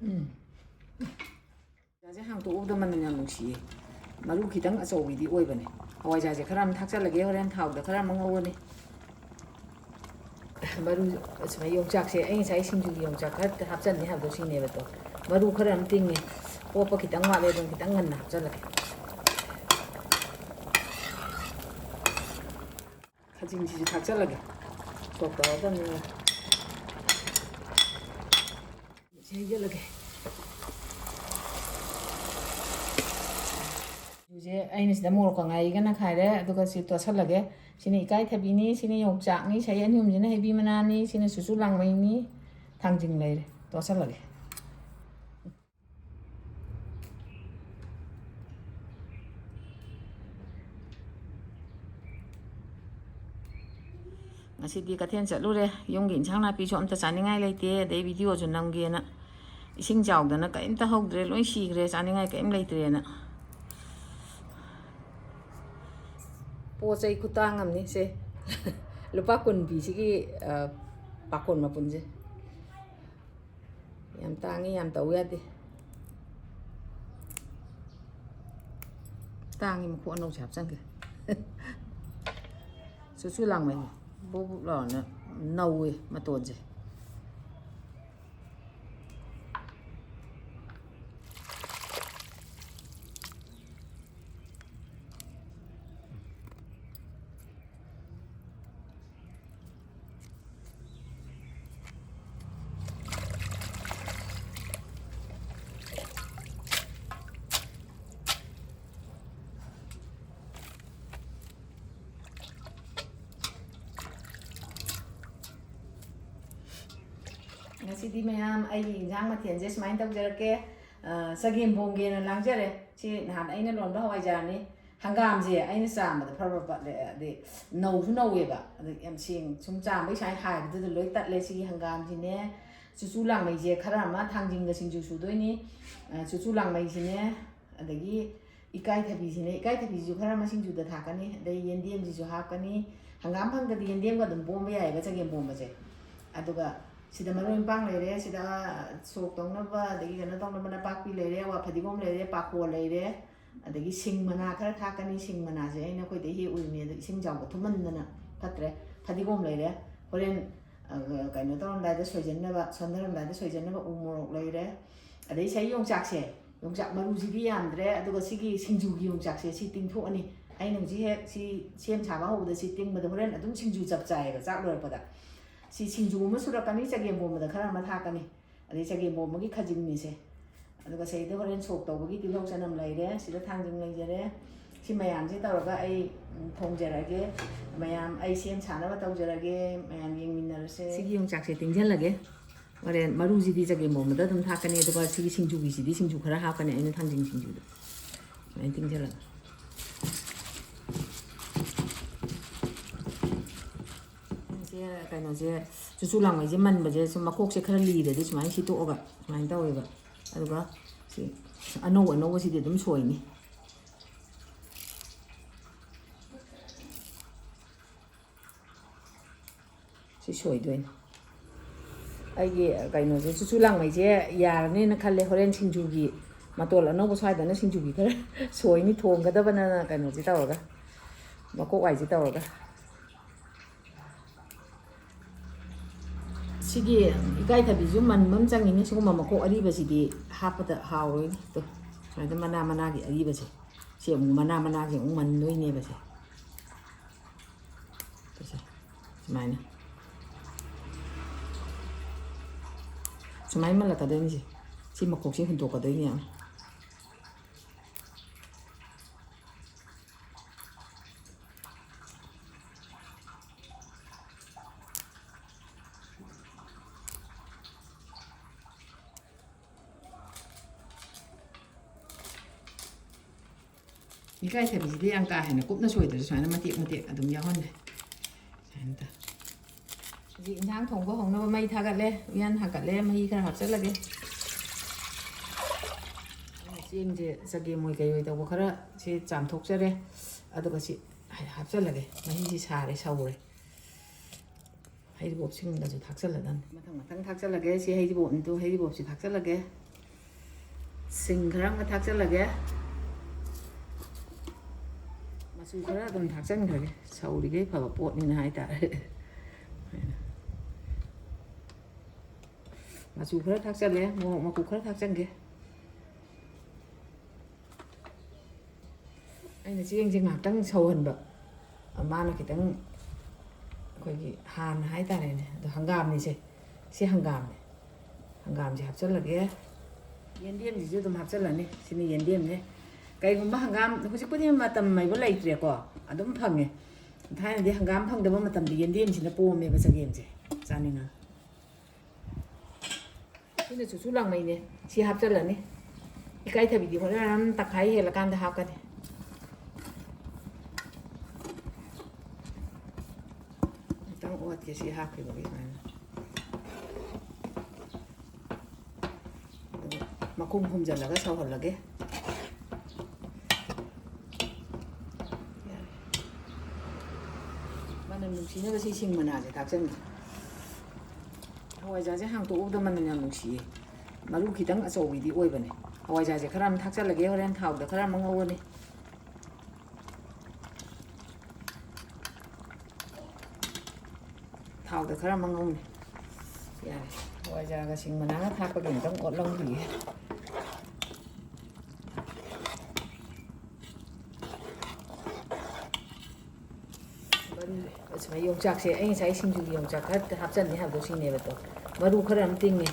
ꯍꯋꯥꯏꯖꯥꯔꯁꯦ ꯍꯥꯡꯇꯣꯛꯎꯕꯗ ꯃꯅꯝ ꯌꯥꯝ ꯅꯨꯡꯁꯤꯌꯦ ꯃꯔꯨ ꯈꯤꯇꯪ ꯑꯆꯧꯕꯤꯗꯤ ꯑꯣꯏꯕꯅꯦ ꯍꯋꯥꯏꯖꯥꯔꯁꯦ ꯈꯔ ꯑꯃ ꯊꯥꯛꯆꯜꯂꯒꯦ ꯍꯣꯔꯦꯟ ꯊꯥꯎꯗ ꯈꯔ ꯑꯃ ꯉꯧꯒꯅꯤ ꯃꯔꯨ ꯁꯨꯃꯥꯏꯅ ꯌꯣꯡꯆꯥꯛꯁꯦ ꯑꯩ ꯉꯁꯥꯏ ꯁꯤꯡꯖꯨꯒꯤ ꯌꯣꯡꯆꯥꯛ ꯈꯔ ꯍꯥꯞꯆꯟꯅꯤ ꯍꯥꯏꯕꯗꯣ ꯁꯤꯅꯦꯕꯗꯣ ꯃꯔꯨ ꯈꯔ ꯑꯃ ꯇꯤꯡꯉꯦ ꯄꯣꯞꯄ ꯈꯤꯇꯪ ꯋꯥꯠꯂꯦ ꯑꯗꯨꯝ ꯈꯤꯇꯪ ꯉꯟꯅ ꯍꯥꯞꯆꯜꯂꯒꯦ ꯈꯥꯖꯤꯡꯁꯤꯁꯨ ꯊꯥꯛꯆꯜꯂꯒꯦ ꯁꯣꯛ ꯇꯧꯔꯗꯕꯅꯤꯅ ꯍꯩꯖꯤꯜꯂꯒꯦ ꯁꯤꯡꯖꯨꯁꯦ ꯑꯩꯅ ꯁꯤꯗ ꯃꯣꯔꯣꯛꯀ ꯉꯥꯔꯤꯒꯅ ꯈꯥꯏꯔꯦ ꯑꯗꯨꯒ ꯁꯤ ꯇꯣꯠꯁꯜꯂꯒꯦ ꯁꯤꯅ ꯏꯀꯥꯏꯊꯕꯤꯅꯤ ꯁꯤꯅ ꯌꯣꯡꯆꯥꯛꯅꯤ ꯁꯤ ꯑꯅꯤ ꯑꯍꯨꯝꯁꯤꯅ ꯍꯩꯕꯤ ꯃꯅꯥꯅꯤ ꯁꯤꯅ ꯆꯨꯆꯨ ꯂꯥꯡꯃꯩꯅꯤ ꯊꯥꯡꯖꯤꯡ ꯂꯩꯔꯦ ꯇꯣꯠꯁꯜꯂꯒꯦ ꯉꯁꯤꯗꯤ ꯀꯩꯊꯦꯜ ꯆꯠꯂꯨꯔꯦ ꯌꯨꯝꯒꯤ ꯏꯟꯁꯥꯡ ꯅꯥꯄꯤꯁꯨ ꯑꯝꯇ ꯆꯥꯅꯤꯡꯉꯥꯏ ꯂꯩꯇꯦ ꯑꯗꯩ ꯚꯤꯗꯤꯑꯣꯁꯨ ꯅꯝꯒꯦꯅ ꯏꯁꯤꯡ ꯆꯥꯎꯗꯅ ꯀꯔꯤꯝꯇ ꯍꯧꯗ꯭ꯔꯦ ꯂꯣꯏ ꯁꯤꯈ꯭ꯔꯦ ꯆꯥꯅꯤꯡꯉꯥꯏ ꯀꯔꯤꯝ ꯂꯩꯇ꯭ꯔꯦꯅ ꯄꯣꯠ ꯆꯩ ꯈꯨꯇꯥꯡ ꯑꯃꯅꯤ ꯁꯦ ꯂꯨꯄꯥ 10 ꯄꯤꯁꯤꯒꯤ ꯄꯥꯈꯣꯟ ꯃꯄꯨꯟꯁꯦ ꯌꯥꯝ ꯇꯥꯡꯉꯤ ꯌꯥꯝ ꯇꯧ ꯌꯥꯗꯦ ꯇꯥꯡꯉꯤ ꯃꯈꯨ ꯑꯅꯧꯁꯦ ꯍꯥꯞꯆꯟꯒꯦ ꯆꯨꯆꯨ ꯂꯥꯡꯃꯩ ꯕꯨꯛ ꯕꯨꯛ ꯂꯥꯎꯅ ꯅꯧꯋꯦ ꯃꯇꯣꯟꯁꯦ ꯉꯁꯤꯗꯤ ꯃꯌꯥꯝ ꯑꯩꯒꯤ ꯏꯟꯖꯥꯡ ꯃꯊꯦꯜꯁꯦ ꯁꯨꯃꯥꯏꯅ ꯇꯧꯖꯔꯛꯀꯦ ꯆꯒꯦꯝꯄꯣꯝꯒꯦꯅ ꯂꯥꯡꯖꯔꯦ ꯁꯤ ꯅꯍꯥꯟ ꯑꯩꯅ ꯂꯣꯟꯕ ꯍꯋꯥꯏꯖꯥꯔꯅꯤ ꯍꯪꯒꯥꯝꯁꯦ ꯑꯩꯅ ꯆꯥꯝꯕꯗ ꯐꯔ ꯄꯠꯂꯦ ꯑꯗꯩ ꯅꯧꯁꯨ ꯅꯧꯋꯦꯕ ꯑꯗꯩ ꯌꯥꯝ ꯁꯨꯝ ꯆꯥꯝꯕꯩ ꯁꯨꯃꯥꯏꯅ ꯍꯥꯏꯕꯗꯨꯗ ꯂꯣꯏ ꯇꯠꯂꯦ ꯁꯤꯒꯤ ꯍꯪꯒꯥꯝꯁꯤꯅꯦ ꯆꯨꯆꯨ ꯂꯥꯡꯃꯩꯁꯦ ꯈꯔ ꯑꯃ ꯊꯥꯡꯖꯤꯡꯒ ꯁꯤꯡꯖꯨ ꯁꯨꯗꯣꯏꯅꯤ ꯆꯨꯆꯨ ꯂꯥꯡꯃꯩꯁꯤꯅꯦ ꯑꯗꯒꯤ ꯏꯀꯥꯏꯊꯕꯤꯁꯤꯅꯦ ꯏꯀꯥꯏꯊꯕꯤꯁꯤꯁꯨ ꯈꯔ ꯑꯃ ꯁꯤꯡꯖꯨꯗ ꯊꯥꯛꯀꯅꯤ ꯑꯗꯩ ꯌꯦꯟꯗꯦꯝꯁꯤꯁꯨ ꯍꯥꯞꯀꯅꯤ ꯍꯪꯒꯥꯝ ꯐꯪꯗꯗꯤ ꯌꯦꯟꯗꯦꯝꯒ ꯑꯗꯨꯝ ꯄꯣꯝꯕ ꯌꯥꯏꯑꯕ ꯆꯒꯦꯝ ꯄꯣꯝꯕꯁꯦ ꯑꯗꯨꯒ sida maroon pang lere sida sok tong na ba adagi gana tong na ba napak pi lere wa phadigom lere pakko lere adagi sing mana khara thakani sing mana je aina koi de hi uini adagi sing jaw ko thuman na phatre phadigom lere horen kaino tong da de soijen na ba sondaram da de soijen na ba umorok lere adai sai yong chak se yong chak maru ji bi yamdre aduga sigi singju gi yong chak se si ting tho ani aina ji he si sem cha ba ho da si ting ba de horen adum singju chap chai ba chak lor pa da si singju ma surakani chagem bom da khara ma thakani adi chagem bom gi khajing ni se aduga sei de horen sok taw gi tilok chanam laire sida thangjing laijare si mayam je tawraga ai thongjarage mayam ai sem chana ba tawjarage mayam yengminarase sigi yong chak se tingjalage horen maru ji di chagem bom da dum thakani aduga sigi singju gi sidi singju khara hapani aina thangjing singju da mai tingjalage kainoje chuchu langmai je man baje sum makok se khara li de sumai si to ga sumai taw ba aduga si ano si de dum soi ni si soi doin ai ge kainoje chuchu langmai je yar ne na khalle horen singju gi matol ano bo sai da na singju gi khara soi ni thong ga da bana kainoje taw ga makok ai ji taw ga sigi ikai thabi ju man mam changi ni suguma mako ariba sidi hapata hawroi to sai da mana gi ariba se se mu mana gi man noi ne ba se to se smaina sumai mala ka de ni si mako si hun to ka de ni ikai thabi sidi ang ka hena kupna soi da smaina mati adum ya hon santa ji injang thong ba hong na ba mai tha ga le yan ha ga le mai khara hap chal lage ching je sage moi kai oi da ba khara si cham thok chare aduga si hap chal lage mai ji sare saure hai bob sing da ju thak chal la dan mathang thak chal lage si hai bob tu hai bob si thak chal lage ꯁꯤꯡ ꯈꯔ ꯑꯃ ꯊꯥꯛꯆꯤꯜꯂꯒꯦ ꯃꯆꯨ ꯈꯔ ꯑꯗꯨꯝ ꯊꯥꯛꯆꯤꯟꯈ꯭ꯔꯒꯦ ꯁꯧꯔꯤꯈꯩ ꯐꯕ ꯄꯣꯠꯅꯤꯅ ꯍꯥꯏꯇꯥꯔꯦ ꯃꯆꯨ ꯈꯔ ꯊꯥꯛꯆꯜꯂꯦ ꯃꯣꯔꯣꯛ ꯃꯀꯨꯈꯔ ꯊꯥꯛꯆꯟꯒꯦ ꯑꯩꯅ ꯆꯦꯡꯁꯦ ꯉꯥꯏꯍꯥꯛꯇꯪ ꯁꯧꯍꯟꯕ ꯃꯥꯅ ꯈꯤꯇꯪ ꯑꯩꯈꯣꯏꯒꯤ ꯍꯥꯟꯅ ꯍꯥꯏꯇꯥꯔꯦꯅꯦ ꯑꯗꯣ ꯍꯪꯒꯥꯝꯅꯤꯁꯦ ꯁꯤ ꯍꯪꯒꯥꯝꯅꯦ ꯍꯪꯒꯥꯝꯁꯦ ꯍꯥꯞꯆꯤꯜꯂꯒꯦ ꯌꯦꯟꯗꯦꯝꯁꯤꯁꯨ ꯑꯗꯨꯝ ꯍꯥꯞꯆꯤꯜꯂꯅꯤ ꯁꯤꯅ ꯌꯦꯟꯗꯦꯝꯅꯦ ꯀꯩꯒꯨꯝꯕ ꯍꯪꯒꯥꯝ ꯍꯧꯖꯤꯛꯄꯨꯗꯤ ꯃꯇꯝ ꯍꯥꯏꯕ ꯂꯩꯇ꯭ꯔꯦꯀꯣ ꯑꯗꯨꯝ ꯐꯪꯉꯦ ꯊꯥꯏꯅꯗꯤ ꯍꯪꯒꯥꯝ ꯐꯪꯗꯕ ꯃꯇꯝꯗ ꯌꯦꯟꯗꯦꯝꯁꯤꯅ ꯄꯣꯝꯃꯦꯕ ꯆꯒꯦꯝꯁꯦ ꯆꯥꯅꯤꯡꯉ ꯁꯤꯅ ꯆꯨꯆꯨ ꯂꯥꯡꯃꯩꯅꯦ ꯁꯤ ꯍꯥꯞꯆꯤꯜꯂꯅꯤ ꯏꯀꯥꯏꯊꯕꯤꯗꯤ ꯍꯣꯔꯦꯟ ꯇꯪꯈꯥꯏ ꯍꯦꯜꯂꯀꯥꯟꯗ ꯍꯥꯞꯀꯅꯤ ꯑꯃꯨꯛꯇꯪ ꯑꯣꯠꯀꯦ ꯁꯤ ꯍꯥꯞꯈꯤꯕꯒꯤ ꯁꯨꯃꯥꯏꯅ ꯑꯗꯨꯒ ꯃꯈꯨꯝ ꯈꯨꯝꯖꯤꯜꯂꯒ ꯁꯧꯍꯜꯂꯒꯦ ꯃꯅꯝ ꯅꯨꯡꯁꯤꯅꯕ ꯁꯤ ꯁꯤꯡ ꯃꯅꯥꯁꯦ ꯊꯥꯛꯆꯟꯒꯦ ꯍꯋꯥꯏꯖꯥꯔꯁꯦ ꯍꯥꯡꯇꯣꯛꯎꯕꯗ ꯃꯅꯝ ꯌꯥꯝ ꯅꯨꯡꯁꯤꯌꯦ ꯃꯔꯨ ꯈꯤꯇꯪ ꯑꯆꯧꯕꯤꯗꯤ ꯑꯣꯏꯕꯅꯦ ꯍꯋꯥꯏꯖꯥꯔꯁꯦ ꯈꯔ ꯑꯃ ꯊꯥꯛꯆꯜꯂꯒꯦ ꯍꯣꯔꯦꯟ ꯊꯥꯎꯗ ꯈꯔ ꯑꯃ ꯉꯧꯒꯅꯤ ꯊꯥꯎꯗ ꯈꯔ ꯑꯃ ꯉꯧꯅꯤ ꯌꯥꯔꯦ ꯍꯋꯥꯏꯖꯥꯔꯒ ꯁꯤꯡ ꯃꯅꯥꯒ ꯊꯥꯛꯄꯒꯤ ꯑꯃꯨꯛꯇꯪ ꯑꯣꯠꯂꯧꯈꯤꯒꯦ ꯃꯔꯨ ꯌꯣꯡꯆꯥꯛꯁꯦ ꯑꯩ ꯉꯁꯥꯏ ꯁꯤꯡꯖꯨꯒꯤ ꯌꯣꯡꯆꯥꯛ ꯈꯔ ꯍꯥꯞꯆꯟꯅꯤ ꯍꯥꯏꯕꯗꯣ ꯁꯤꯅꯦꯕꯗꯣ ꯃꯔꯨ ꯈꯔ ꯑꯃ ꯇꯤꯡꯉꯦ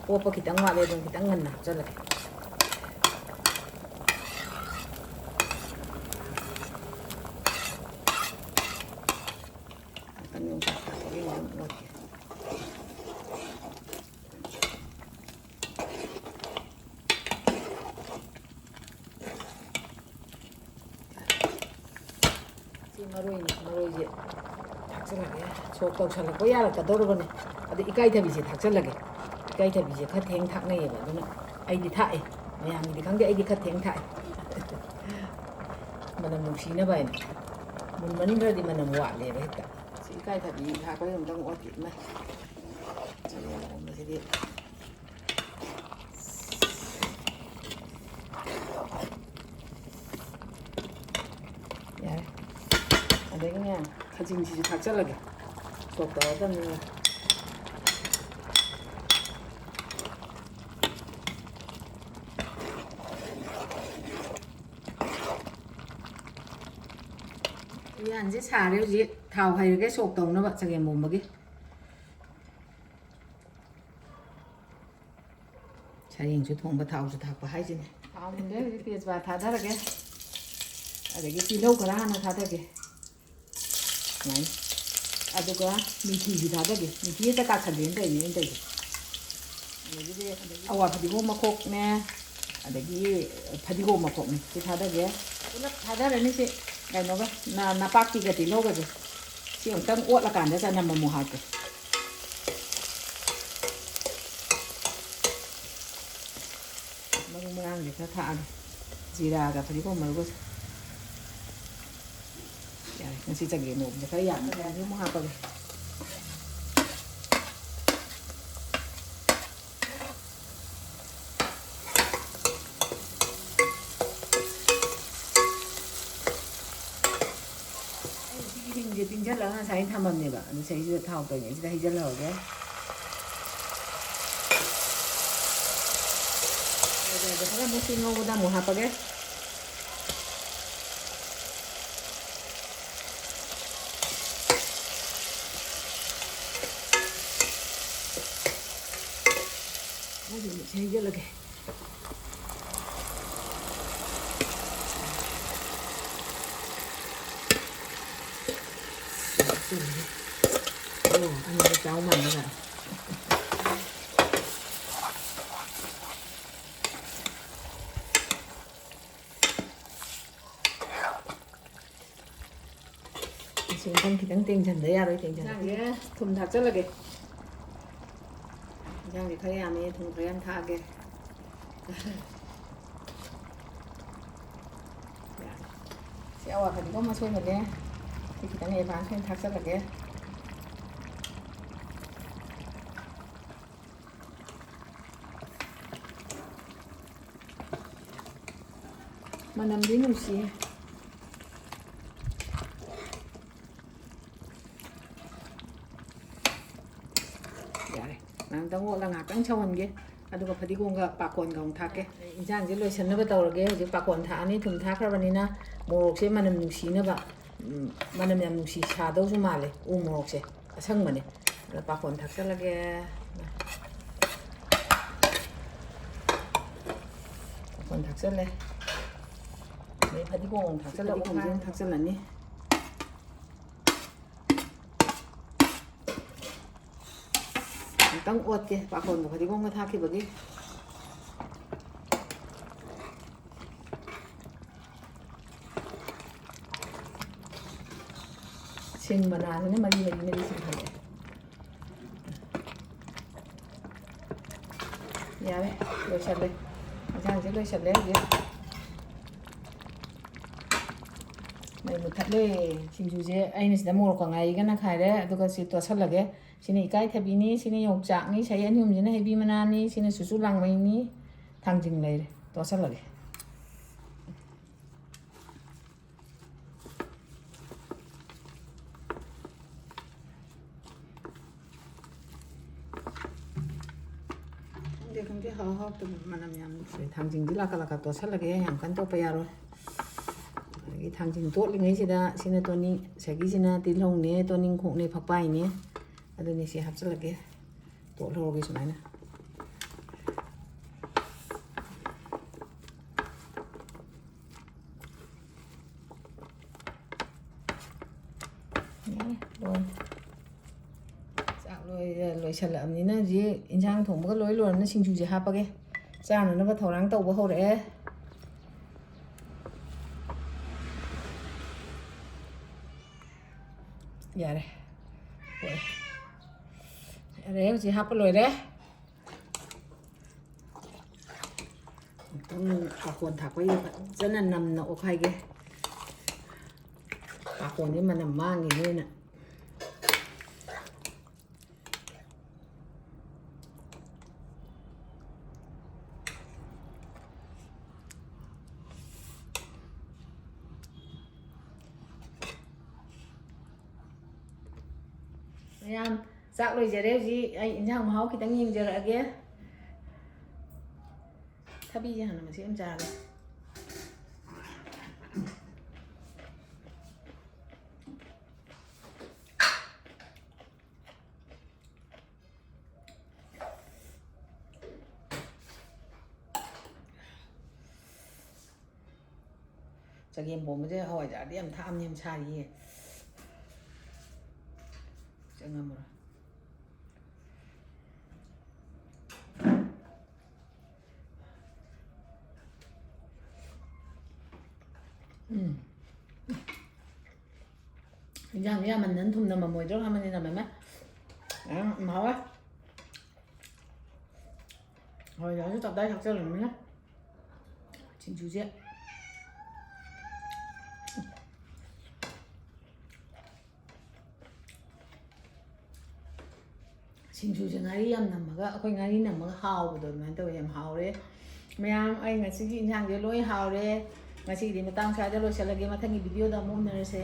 ꯄꯣꯞꯄ ꯈꯤꯇꯪ ꯋꯥꯠꯂꯦ ꯑꯗꯨꯝ ꯈꯤꯇꯪ ꯉꯟꯅ ꯍꯥꯞꯆꯜꯂꯒꯦ ꯉꯥꯛꯇꯪ ꯌꯣꯡꯆꯥꯛ ꯊꯥꯛꯄꯒꯤ ꯑꯗꯨꯝ ꯑꯣꯠꯀꯦ ꯁꯤ ꯃꯔꯣꯏꯅꯤ ꯃꯔꯣꯏꯁꯦ ꯊꯥꯛꯆꯜꯂꯒꯦ ꯁꯣꯛ ꯇꯧꯁꯜꯂꯛꯄ ꯌꯥꯔꯛꯀꯗꯧꯔꯕꯅꯦ ꯑꯗ ꯏꯀꯥꯏꯊꯕꯤꯁꯦ ꯊꯥꯛꯆꯜꯂꯒꯦ ꯏꯀꯥꯏꯊꯕꯤꯁꯦ ꯈꯔ ꯊꯦꯡ ꯊꯥꯛꯅꯩꯌꯦꯕ ꯑꯗꯨꯅ ꯑꯩꯗꯤ ꯊꯥꯛꯑꯦ ꯃꯌꯥꯝꯒꯤꯗꯤ ꯈꯪꯗꯦ ꯑꯩꯗꯤ ꯈꯔ ꯊꯦꯡ ꯊꯥꯛꯑꯦ ꯃꯅꯝ ꯅꯨꯡꯁꯤꯅꯕ ꯍꯥꯏꯅ ꯃꯨꯟꯃꯟꯈ꯭ꯔꯗꯤ ꯃꯅꯝ ꯋꯥꯠꯂꯦꯕ ꯍꯦꯛꯇ ꯁꯤ ꯏꯀꯥꯏꯊꯕꯤ ꯊꯥꯛꯄꯒꯤ ꯑꯃꯨꯛꯇꯪ ꯑꯣꯠꯀꯦ ꯏꯃꯥꯏ ꯆꯒꯦꯝꯒꯨꯝꯕꯁꯤꯗꯤ ꯌꯥꯔꯦ ꯑꯗꯒꯤꯅꯦ ꯈꯖꯤꯡꯁꯤꯁꯨ ꯊꯥꯛꯆꯜꯂꯒꯦ ꯁꯣꯛ ꯇꯧꯔꯗꯕꯅꯤꯅ ꯎꯌꯥꯟꯁꯦ ꯁꯥꯔꯦ ꯍꯧꯖꯤꯛ ꯊꯥꯎ ꯍꯩꯔꯒꯦ ꯁꯣꯛ ꯇꯧꯅꯕ ꯆꯒꯦꯝ ꯄꯣꯝꯕꯒꯤ ꯁꯔꯦꯡꯁꯨ ꯊꯣꯡꯕ ꯊꯥꯎꯁꯨ ꯊꯥꯛꯄ ꯍꯥꯏꯁꯤꯅꯦ ꯊꯥꯎ ꯃꯨꯟꯂꯦ ꯍꯧꯖꯤꯛ ꯇꯦꯖꯄꯥꯠ ꯊꯥꯗꯔꯒꯦ ꯑꯗꯒꯤ ꯇꯤꯜꯍꯧ ꯈꯔ ꯍꯥꯟꯅ ꯊꯥꯗꯒꯦ ꯁꯨꯃꯥꯏꯅ ꯑꯗꯨꯒ ꯃꯤꯊꯤꯁꯨ ꯊꯥꯗꯒꯦ ꯃꯤꯊꯤ ꯍꯦꯛꯇ ꯀꯥꯁꯜꯂꯦꯅ ꯇꯧꯔꯤꯅꯦ ꯑꯩꯅ ꯇꯧꯔꯤꯁꯦ ꯑꯗꯒꯤꯗꯤ ꯑꯋꯥ ꯐꯗꯤꯒꯣꯝ ꯃꯈꯣꯛꯅꯦ ꯑꯗꯒꯤ ꯐꯗꯤꯒꯣꯝ ꯃꯈꯣꯛꯅꯦ ꯁꯤ ꯊꯥꯗꯒꯦ ꯄꯨꯂꯞ ꯊꯥꯗꯔꯅꯤ ꯁꯤ ꯀꯩꯅꯣꯒ ꯅꯄꯥꯛꯄꯤꯒ ꯇꯤꯜꯍꯧꯒꯁꯦ ꯁꯤ ꯑꯃꯨꯛꯇꯪ ꯑꯣꯠꯂꯀꯥꯟꯗ ꯆꯅꯝ ꯑꯃꯨꯛ ꯍꯥꯞꯀꯦ ꯃꯔꯨ ꯃꯔꯥꯡꯁꯦ ꯈꯔ ꯊꯥꯛꯑꯒꯦ ꯖꯤꯔꯥꯒ ꯐꯗꯤꯒꯣꯝ ꯃꯔꯨꯒꯁꯦ ꯌꯥꯔꯦ ꯉꯁꯤ ꯆꯒꯦꯝ ꯃꯣꯔꯣꯛꯁꯦ ꯈꯔ ꯌꯥꯝꯅ ꯑꯃꯨꯛ ꯍꯥꯞꯄꯒꯦ ꯍꯤꯡꯁꯦ ꯇꯤꯡꯁꯤꯜꯂꯒ ꯉꯁꯥꯏ ꯊꯝꯃꯝꯅꯦꯕ ꯑꯗꯨ ꯁꯤꯁꯤꯗ ꯊꯥꯎ ꯇꯧꯔꯤꯉꯩꯁꯤꯗ ꯍꯩꯖꯤꯜꯍꯧꯔꯒꯦ ꯈꯔ ꯑꯃꯨꯛ ꯁꯤ ꯉꯧꯕꯗ ꯑꯃꯨꯛ ꯍꯥꯞꯄꯒꯦ ꯍꯩꯖꯤꯜꯂꯒꯦ ꯑꯩꯉꯣꯟꯗ ꯆꯥꯎ ꯃꯥꯟꯅꯒ ꯁꯤꯡꯇꯪ ꯈꯤꯇꯪ ꯇꯦꯡꯁꯟꯗ ꯌꯥꯔꯣꯏ ꯇꯦꯡꯁꯟꯁꯦ ꯊꯨꯝ ꯊꯥꯛꯆꯜꯂꯒꯦ ꯏꯟꯖꯥꯡꯁꯦ ꯈꯔ ꯌꯥꯝꯃꯦ ꯊꯨꯝ ꯈꯔ ꯌꯥꯝ ꯊꯥꯛꯑꯒꯦ ꯁꯤ ꯑꯋꯥ ꯐꯗꯤꯒꯣꯝ ꯑꯁꯣꯏꯕꯅꯦ ꯁꯤ ꯈꯤꯇꯪ ꯑꯦꯗꯚꯥꯟꯁ ꯑꯣꯏꯅ ꯊꯥꯛꯆꯜꯂꯒꯦ ꯃꯅꯝꯗꯤ ꯅꯨꯡꯁꯤꯌꯦ ꯌꯥꯔꯦ ꯉꯥꯛꯇꯪ ꯑꯣꯠꯂ ꯉꯥꯛꯇꯪ ꯁꯧꯍꯟꯒꯦ ꯑꯗꯨꯒ ꯐꯗꯤꯒꯣꯝꯒ ꯄꯥꯀꯣꯟꯒ ꯑꯃꯨꯛ ꯊꯥꯛꯀꯦ ꯏꯟꯁꯥꯡꯁꯦ ꯂꯣꯏꯁꯤꯟꯅꯕ ꯇꯧꯔꯒꯦ ꯍꯧꯖꯤꯛ ꯄꯥꯀꯣꯟ ꯊꯥꯛꯑꯅꯤ ꯊꯨꯝ ꯊꯥꯛꯈ꯭ꯔꯕꯅꯤꯅ ꯃꯣꯔꯣꯛꯁꯦ ꯃꯅꯝ ꯅꯨꯡꯁꯤꯅꯕ ꯃꯅꯝ ꯌꯥꯝ ꯅꯨꯡꯁꯤ ꯁꯥꯗꯧꯁꯨ ꯃꯥꯜꯂꯦ ꯎ ꯃꯣꯔꯣꯛꯁꯦ ꯑꯁꯪꯕꯅꯦ ꯑꯗ ꯄꯥꯀꯣꯟ ꯊꯥꯛꯆꯜꯂꯒꯦ ꯄꯥꯀꯣꯟ ꯊꯥꯛꯆꯜꯂꯦ ꯑꯗꯩ ꯐꯗꯤꯒꯣꯝ ꯑꯃꯨꯛ ꯊꯥꯛꯆꯜꯂ ꯐꯗꯤꯒꯣꯝꯁꯦ ꯑꯃꯨꯛ ꯊꯥꯛꯆꯜꯂꯅꯤ ꯈꯤꯇꯪ ꯑꯣꯠꯀꯦ ꯄꯥꯀꯣꯟꯒ ꯐꯗꯤꯒꯣꯝꯒ ꯊꯥꯛꯈꯤꯕꯒꯤ ꯁꯤꯡ ꯃꯅꯥꯁꯤꯅ ꯃꯔꯤ ꯆꯤꯡꯈꯠꯂꯛꯑꯦ ꯌꯥꯔꯦ ꯂꯣꯏꯁꯜꯂꯦ ꯏꯟꯁꯥꯡꯁꯦ ꯂꯣꯏꯁꯜꯂꯦ ꯍꯧꯖꯤꯛ ꯃꯩ ꯃꯨꯠꯊꯠꯂꯦ ꯁꯤꯡꯖꯨꯁꯦ ꯑꯩꯅ ꯁꯤꯗ ꯃꯣꯔꯣꯛꯀ ꯉꯥꯔꯤꯒꯅ ꯈꯥꯏꯔꯦ ꯑꯗꯨꯒ ꯁꯤ ꯇꯣꯠꯁꯜꯂꯒꯦ ꯁꯤꯅ ꯏꯀꯥꯏꯊꯕꯤꯅꯤ ꯁꯤꯅ ꯌꯣꯡꯆꯥꯛꯅꯤ ꯁꯍꯤ ꯑꯅꯤꯍꯨꯝꯁꯤꯅ ꯍꯩꯕꯤ ꯃꯅꯥꯅꯤ ꯁꯤꯅ ꯁꯨꯁꯨ ꯂꯥꯡꯃꯩꯅꯤ ꯊꯥꯡꯖꯤꯡ ꯂꯩꯔꯦ ꯇꯣꯠꯁꯜꯂꯒꯦ ꯈꯪꯗꯦ ꯍꯥꯎ ꯍꯥꯎꯇꯕ ꯃꯅꯝ ꯌꯥꯝ ꯅꯨꯡꯁꯤ ꯊꯥꯡꯖꯤꯡꯗꯤ ꯂꯥꯛꯀ ꯇꯣꯠꯁꯜꯂꯒꯦ ꯌꯥꯝ ꯀꯟꯅ ꯇꯣꯠꯄ ꯌꯥꯔꯣꯏ ꯑꯗꯒꯤ ꯊꯥꯡꯖꯤꯡ ꯇꯣꯠꯂꯤꯉꯩꯁꯤꯗ ꯁꯤꯅ ꯇꯣꯅꯤꯡ ꯁꯒꯤꯁꯤꯅ ꯇꯤꯜꯍꯧꯅꯦ ꯇꯣꯅꯤꯡꯈꯣꯛꯅꯦ ꯐꯛꯄꯥꯏꯅꯦ ꯑꯗꯨꯅꯤ ꯁꯤ ꯍꯥꯞꯆꯤꯜꯂꯒꯦ ꯇꯣꯠꯍꯧꯔꯒꯦ ꯁꯨꯃꯥꯏꯅ ꯆꯥꯛ ꯂꯣꯏꯁꯜꯂꯛꯑꯕꯅꯤꯅ ꯍꯧꯖꯤꯛ ꯏꯟꯁꯥꯡ ꯊꯣꯡꯕꯒ ꯂꯣꯏꯔꯕꯅꯤꯅ ꯁꯤꯡꯖꯨꯁꯦ ꯍꯥꯞꯄꯒꯦ ꯆꯥꯅꯅꯕ ꯊꯧꯔꯥꯡ ꯇꯧꯕ ꯍꯧꯔꯛꯑꯦ ꯌꯥꯔꯦ ꯌꯥꯔꯦ ꯍꯧꯖꯤꯛ ꯍꯥꯞꯄ ꯂꯣꯏꯔꯦ ꯄꯥꯀꯣꯟ ꯊꯥꯛꯄꯒꯤ ꯐꯖꯅ ꯅꯝꯅ ꯑꯣꯠꯈꯥꯏꯒꯦ ꯄꯥꯀꯣꯟꯁꯦ ꯃꯅꯝ ꯃꯥꯡꯈꯤꯅꯦꯅ ꯃꯌꯥꯝ ꯆꯥꯛ ꯂꯣꯏꯖꯔꯦ ꯍꯧꯖꯤꯛ ꯑꯩ ꯏꯟꯁꯥꯡ ꯃꯍꯥꯎ ꯈꯤꯇꯪ ꯌꯦꯡꯖꯔꯛꯑꯒꯦ ꯊꯕꯤꯁꯦ ꯍꯥꯟꯅ ꯃꯁꯤ ꯑꯃ ꯆꯥꯔꯦ ꯆꯒꯦꯝ ꯄꯣꯝꯕꯁꯦ ꯍꯋꯥꯏꯖꯥꯔꯗꯤ ꯌꯥꯝ ꯊꯥꯛꯑꯝꯅꯤ ꯌꯥꯝ ꯁꯥꯔꯤꯌꯦ ꯆꯪꯉꯝꯃꯔꯣꯏ ꯏꯟꯖꯥꯡꯁꯦ ꯌꯥꯝꯃꯟꯗꯅ ꯊꯨꯝ ꯅꯝꯃꯝꯃꯣꯏꯗ꯭ꯔꯣ ꯈꯟꯕꯅꯤ ꯅꯝꯃꯝꯃꯦ ꯍꯥꯎꯋꯦ ꯍꯋꯥꯏꯖꯥꯔꯁꯨ ꯇꯞꯇꯥꯏ ꯊꯥꯛꯆꯜꯂꯕꯅꯤꯅ ꯁꯤꯡꯖꯨꯁꯦ ꯁꯤꯡꯖꯨꯁꯦ ꯉꯥꯔꯤ ꯌꯥꯝ ꯅꯝꯃꯒ ꯑꯩꯈꯣꯏ ꯉꯥꯔꯤ ꯅꯝꯃꯒ ꯍꯥꯎꯕꯗꯣ ꯑꯗꯨꯃꯥꯏꯅ ꯇꯧꯋꯦ ꯌꯥꯝ ꯍꯥꯎꯔꯦ ꯃꯌꯥꯝ ꯑꯩ ꯉꯁꯤꯒꯤ ꯏꯟꯁꯥꯡꯁꯦ ꯂꯣꯏ ꯍꯥꯎꯔꯦ ꯉꯁꯤꯒꯤꯗꯤ ꯃꯇꯥꯡ ꯁ꯭ꯋꯥꯏꯗ ꯂꯣꯏꯁꯤꯜꯂꯒꯦ ꯃꯊꯪꯒꯤ ꯚꯤꯗꯤꯑꯣꯗ ꯑꯃꯨꯛ ꯎꯅꯔꯁꯦ